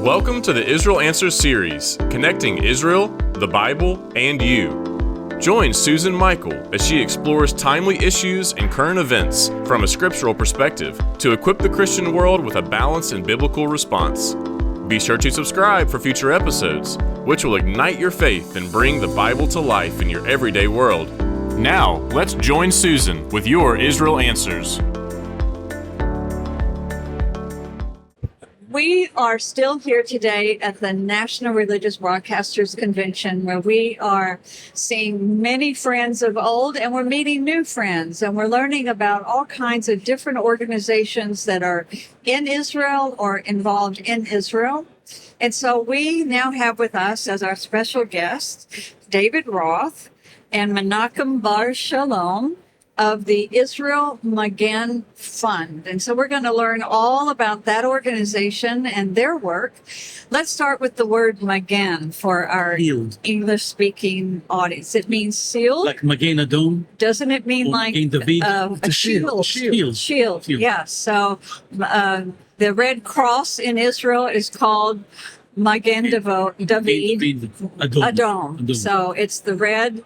Welcome to the Israel Answers series, connecting Israel, the Bible, and you. Join Susan Michael as she explores timely issues and current events from a scriptural perspective to equip the Christian world with a balanced and biblical response. Be sure to subscribe for future episodes, which will ignite your faith and bring the Bible to life in your everyday world. Now, let's join Susan with your Israel Answers. We are still here today at the National Religious Broadcasters Convention, where we are seeing many friends of old and we're meeting new friends, and we're learning about all kinds of different organizations that are in Israel or involved in Israel. And so we now have with us as our special guest, David Roth and Menachem Bar Shalom of the Israel Magen Fund. And so we're going to learn all about that organization and their work. Let's start with the word Magen for our English-speaking audience. It means shield. Like Magen Adom. Doesn't it mean like a shield? Shield. Yes. So the Red Cross in Israel is called Magen David Adom. So it's the red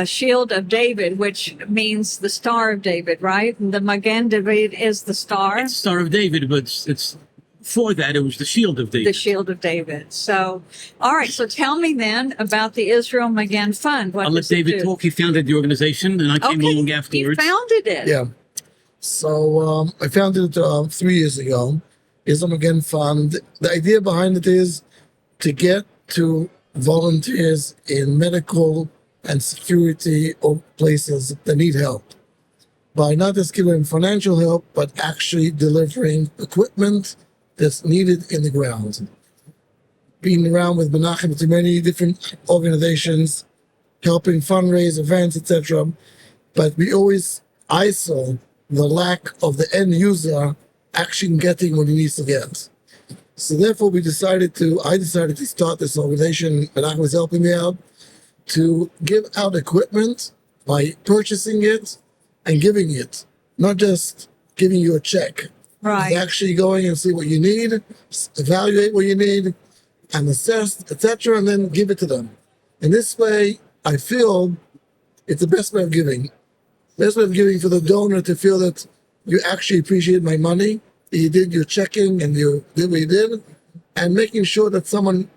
shield of David, which means the Star of David, right? The Magen David is the star. It's Star of David, but it's for that it was the Shield of David. The Shield of David. So, all right. So tell me then about the Israel Magen Fund. What I'll let David talk. He founded the organization, and I came along afterwards. He founded it. Yeah. So I founded it 3 years ago. Israel Magen Fund. The idea behind it is to get to volunteers in medical and security of places that need help, by not just giving financial help, but actually delivering equipment that's needed in the ground. Being around with Menachem to many different organizations, helping fundraise events, etc. But I saw the lack of the end user actually getting what he needs to get. So therefore I decided to start this organization. Menachem was helping me out to give out equipment by purchasing it and giving it, not just giving you a check. Right. Actually going and see what you need, evaluate what you need, and assess, etc., and then give it to them. In this way, I feel it's the best way of giving. Best way of giving for the donor to feel that you actually appreciate my money, you did your checking and you did what you did, and making sure that someone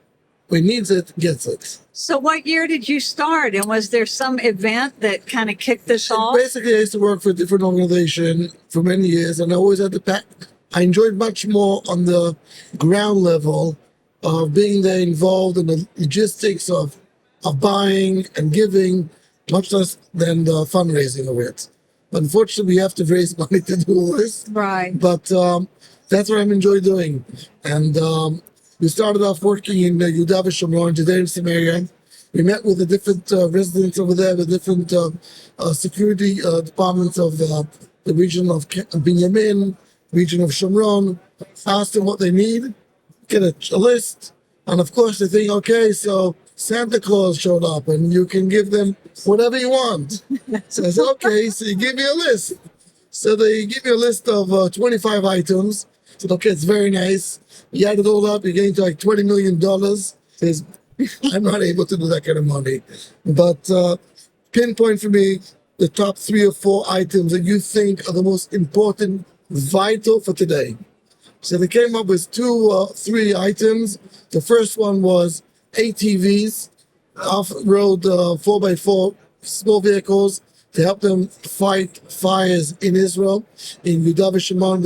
who needs it gets it. So what year did you start? And was there some event that kind of kicked this off? Basically, I used to work for a different organization for many years, and I always had I enjoyed much more on the ground level of being there involved in the logistics of buying and giving, much less than the fundraising of it. But unfortunately, we have to raise money to do all this. Right. But that's what I'm enjoying doing. And we started off working in Yehuda v'Shomron, Judea and Samaria. We met with the different residents over there, the different security departments of the region of Binyamin, region of Shomron, asked them what they need, get a list, and of course they think, okay, so Santa Claus showed up and you can give them whatever you want. So I said, okay, so you give me a list. So they give me a list of 25 items. I said, okay, it's very nice. You add it all up, you're getting to like $20 million. Says, I'm not able to do that kind of money. But pinpoint for me the top 3 or 4 items that you think are the most important, vital for today. So they came up with 2 or 3 items. The first one was ATVs, off-road 4x4 small vehicles, to help them fight fires in Israel, in Yehuda v'Shomron,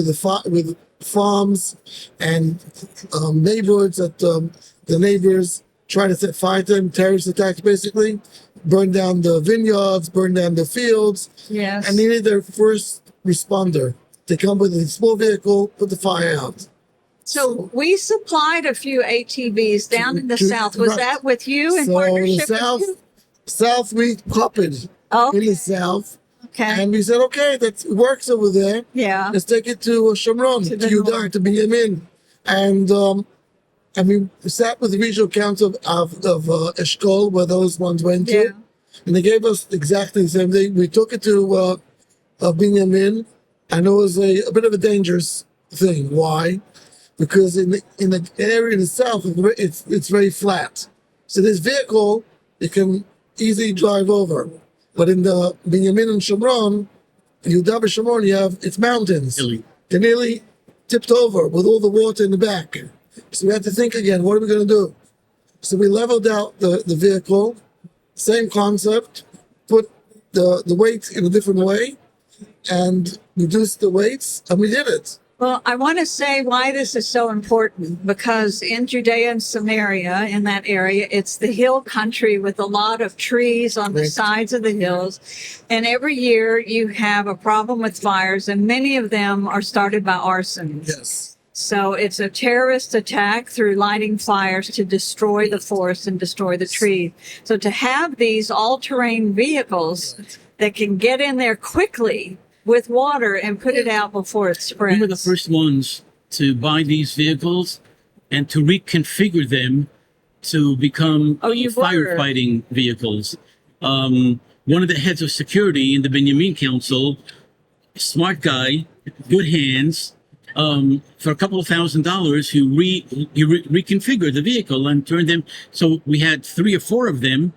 with farms and neighborhoods that the neighbors try to set fire to them, terrorist attacks basically, burn down the vineyards, burn down the fields. Yes. And they need their first responder to come with a small vehicle, put the fire out. So we supplied a few ATVs down in the south. Was that with you in partnership with you? South, we copied in the south. Okay. And we said, okay, that works over there. Yeah. Let's take it to Shomron, to Yehuda, to Binyamin. And we sat with the regional council of Eshkol, where those ones went to. And they gave us exactly the same thing. We took it to Binyamin, and it was a bit of a dangerous thing. Why? because in the area in the south, it's very flat. So this vehicle, it can easily drive over. But in the Binyamin and Shomron, Yehuda v'Shomron, it's mountains. They're nearly tipped over with all the water in the back. So we had to think again, what are we going to do? So we leveled out the vehicle, same concept, put the weight in a different way, and reduced the weights, and we did it. Well, I want to say why this is so important, because in Judea and Samaria, in that area, it's the hill country with a lot of trees on the sides of the hills. And every year you have a problem with fires, and many of them are started by arson. Yes. So it's a terrorist attack through lighting fires to destroy the forest and destroy the tree. So to have these all-terrain vehicles that can get in there quickly with water and put it out before it spreads. We were the first ones to buy these vehicles and to reconfigure them to become firefighting vehicles. One of the heads of security in the Binyamin Council, smart guy, good hands, for a couple of $1,000s, he reconfigured the vehicle and turned them. So we had 3 or 4 of them,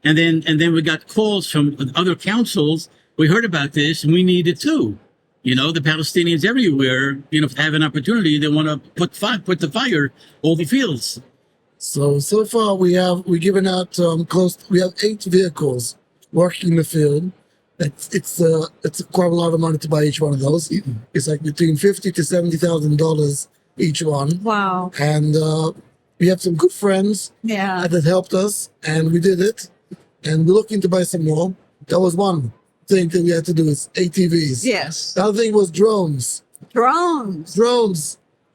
and then we got calls from other councils. We heard about this, and we needed 2. You know, the Palestinians everywhere, you know, if they have an opportunity, they want to put the fire all the fields. So far we've given out we have 8 vehicles working in the field. It's quite a lot of money to buy each one of those. It's like between $50,000 to $70,000 each one. Wow. And we have some good friends that helped us, and we did it. And we're looking to buy some more. That was one thing that we had to do, is ATVs. Yes. The other thing was drones. Drones.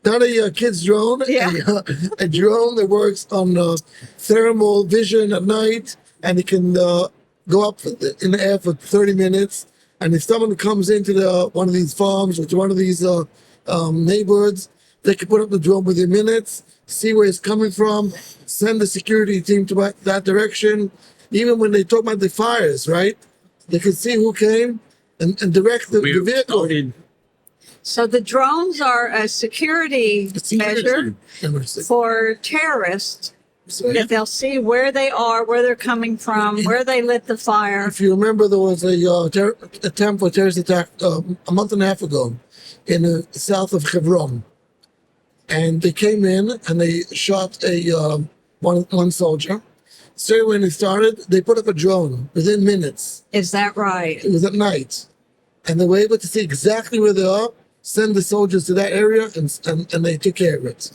Not a kid's drone. Yeah. A drone that works on thermal vision at night, and it can go up in the air for 30 minutes. And if someone comes into one of these farms or to one of these neighborhoods, they can put up the drone within minutes, see where it's coming from, send the security team to that direction. Even when they talk about the fires, right? They can see who came and direct the vehicle. So the drones are a security measure for terrorists, that they'll see where they are, where they're coming from, where they lit the fire. If you remember, there was a attempt for a terrorist attack a month and a half ago in the south of Hebron. And they came in and they shot one soldier. Straight when it started, they put up a drone within minutes. Is that right? It was at night. And they were able to see exactly where they are, send the soldiers to that area, and they took care of it.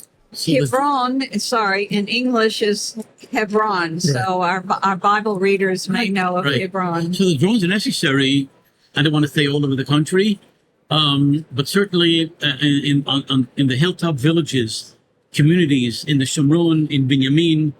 Hebron, in English is Hebron. So our Bible readers may know of Hebron. So the drones are necessary. I don't want to say all over the country, but certainly in the hilltop villages, communities, in the Shomron, in Binyamin,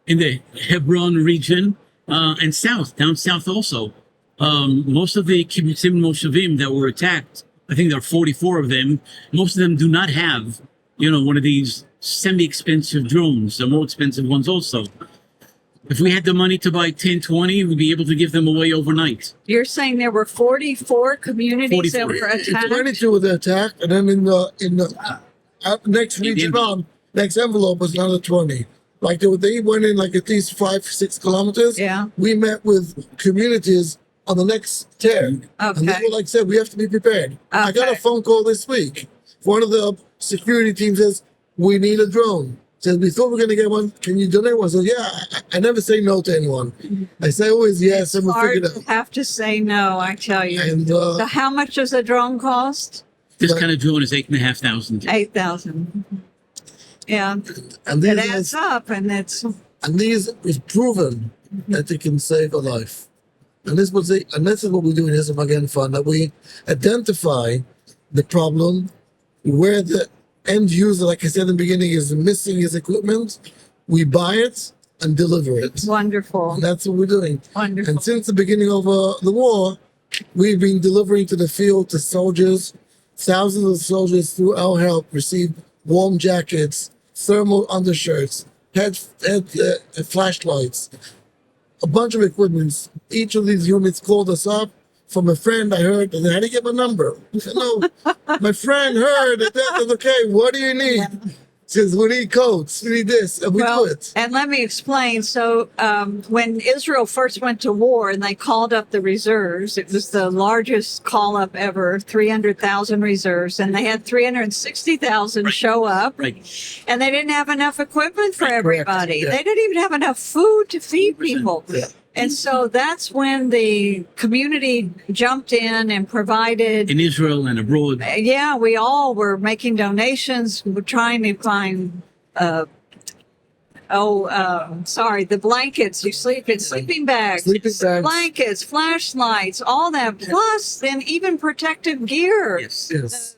in the Hebron region, and down south also. Most of the kibbutzim and moshavim that were attacked, I think there are 44 of them, most of them do not have, one of these semi-expensive drones. The more expensive ones also. If we had the money to buy 10, 20, we'd be able to give them away overnight. You're saying there were 44 communities that were attacked? 22 were attacked, and then in the next region on, next envelope was another 20. Like they went in like at least 5-6 kilometers. Yeah. We met with communities on the next tear. Okay. And they were said, we have to be prepared. Okay. I got a phone call this week. One of the security teams says, we need a drone. Says, we thought we were going to get one. Can you donate one? I said, yeah, I never say no to anyone. I say always yes, and we'll figure it out. Have to say no, I tell you. And, so how much does a drone cost? This kind of drone is $8,500. $8,000. Yeah. And it adds up, and it's... And these is proven that it can save a life. And this is what we do in His Magen Fund, that we identify the problem where the end user, like I said in the beginning, is missing his equipment. We buy it and deliver it. Wonderful. And that's what we're doing. Wonderful. And since the beginning of the war, we've been delivering to the field to soldiers. Thousands of soldiers, through our help, received warm jackets, thermal undershirts, head flashlights, a bunch of equipment. Each of these units called us up from a friend I heard, and how do you get my number? I said, no, my friend heard that. That's okay. What do you need? Says we need coats, we need this, and we do it. And let me explain. So when Israel first went to war and they called up the reserves, it was the largest call up ever, 300,000 reserves, and they had 360,000 show up, and they didn't have enough equipment for everybody. Yeah. They didn't even have enough food to feed people. Yeah. And so that's when the community jumped in and provided. In Israel and abroad. Yeah, we all were making donations. We're trying to find, the blankets you sleep in, sleeping bags, blankets, flashlights, all that. Plus, then even protective gear. Yes.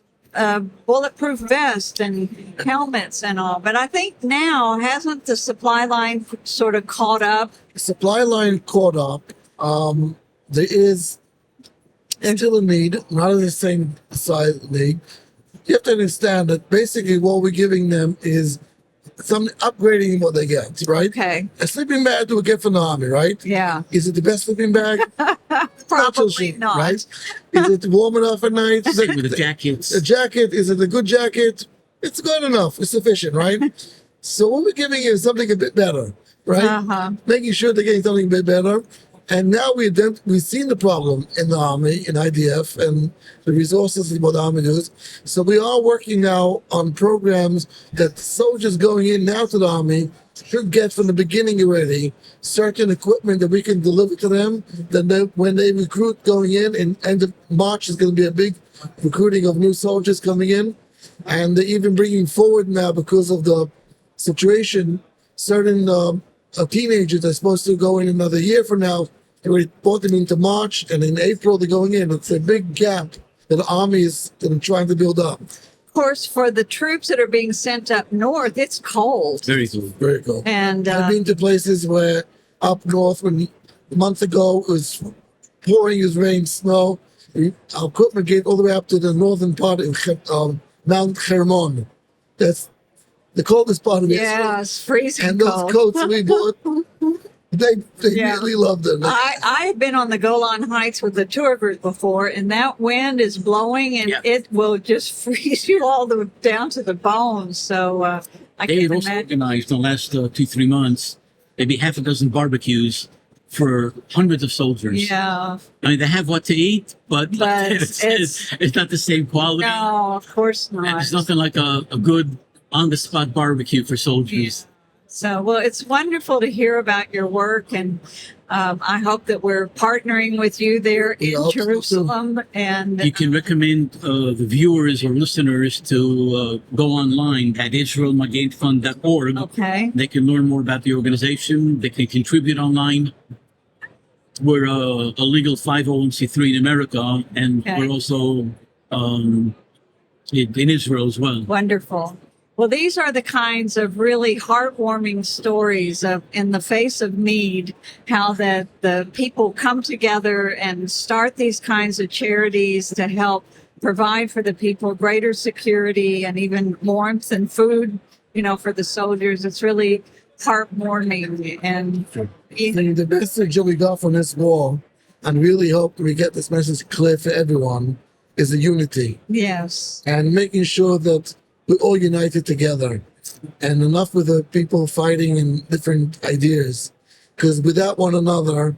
Bulletproof vest and helmets and all. But I think now, hasn't the supply line sort of caught up? Supply line caught up. There is still a need, not of the same size need. You have to understand that basically what we're giving them is some upgrading what they get, right? Okay. A sleeping bag that we get from the army, right? Yeah. Is it the best sleeping bag? Probably not. Right? Is it warm enough at night? With the jackets. A jacket, is it a good jacket? It's good enough. It's sufficient, right? So what we're giving is something a bit better, right? Uh-huh. Making sure they're getting something a bit better. And now we've seen the problem in the Army, in IDF, and the resources of what the Army does. So we are working now on programs that soldiers going in now to the Army should get from the beginning already, certain equipment that we can deliver to them. Then when they recruit going in end of March is going to be a big recruiting of new soldiers coming in. And they're even bringing forward now, because of the situation, certain teenagers are supposed to go in another year from now. We brought them into March, and in April they're going in. It's a big gap that the Army is trying to build up. Of course, for the troops that are being sent up north, it's cold. Very cool. Very cool. And I've been to places where up north, when a month ago it was pouring, it was rain, snow. Our equipment gave all the way up to the northern part of Mount Hermon. That's the coldest part of Israel. yeah, it's freezing And those cold. coats we bought, they Yeah. really loved them. I've been on the Golan Heights with the tour group before, and that wind is blowing, and it will just freeze you all down to the bones. So I They can had also imagine. organized in the last 2-3 months, maybe half a dozen barbecues for hundreds of soldiers. Yeah. I mean, they have what to eat, but it's not the same quality. no, of course And not. there's nothing like a good on-the-spot barbecue for soldiers. So, well, it's wonderful to hear about your work, and I hope that we're partnering with you there We in hope so, too. Jerusalem. And You can recommend the viewers or listeners to go online at israelmagenfund.org. okay, They can learn more about the organization. They can contribute online. We're a legal 501c3 in America, and Okay. we're also in Israel as well. wonderful. Well, these are the kinds of really heartwarming stories of, in the face of need, how that the people come together and start these kinds of charities to help provide for the people greater security and even warmth and food, for the soldiers. It's really heartwarming. And I think the message that we got from this war, and really hope we get this message clear for everyone, is the unity yes, and making sure that we're all united together, and enough with the people fighting in different ideas, because without one another,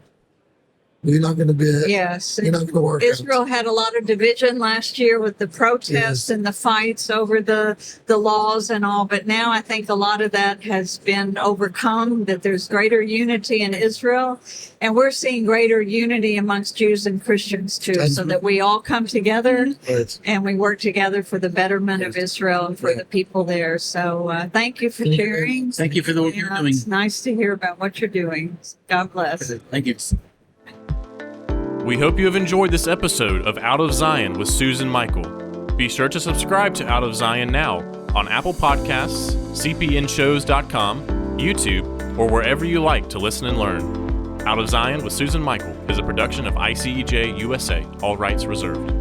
we're not going to be. yes. You're not going to work. Israel had a lot of division last year with the protests Yes. and the fights over the laws and all, but now I think a lot of that has been overcome, that there's greater unity in Israel, and we're seeing greater unity amongst Jews and Christians too, so that we all come together Right. and we work together for the betterment of Israel and for the people there. So thank you for Thank you. sharing. Thank you for the work you're Yeah, doing. it's nice to hear about what you're doing. God bless. Thank you. We hope you have enjoyed this episode of Out of Zion with Susan Michael. Be sure to subscribe to Out of Zion now on Apple Podcasts, cpnshows.com, YouTube, or wherever you like to listen and learn. Out of Zion with Susan Michael is a production of ICEJ USA, all rights reserved.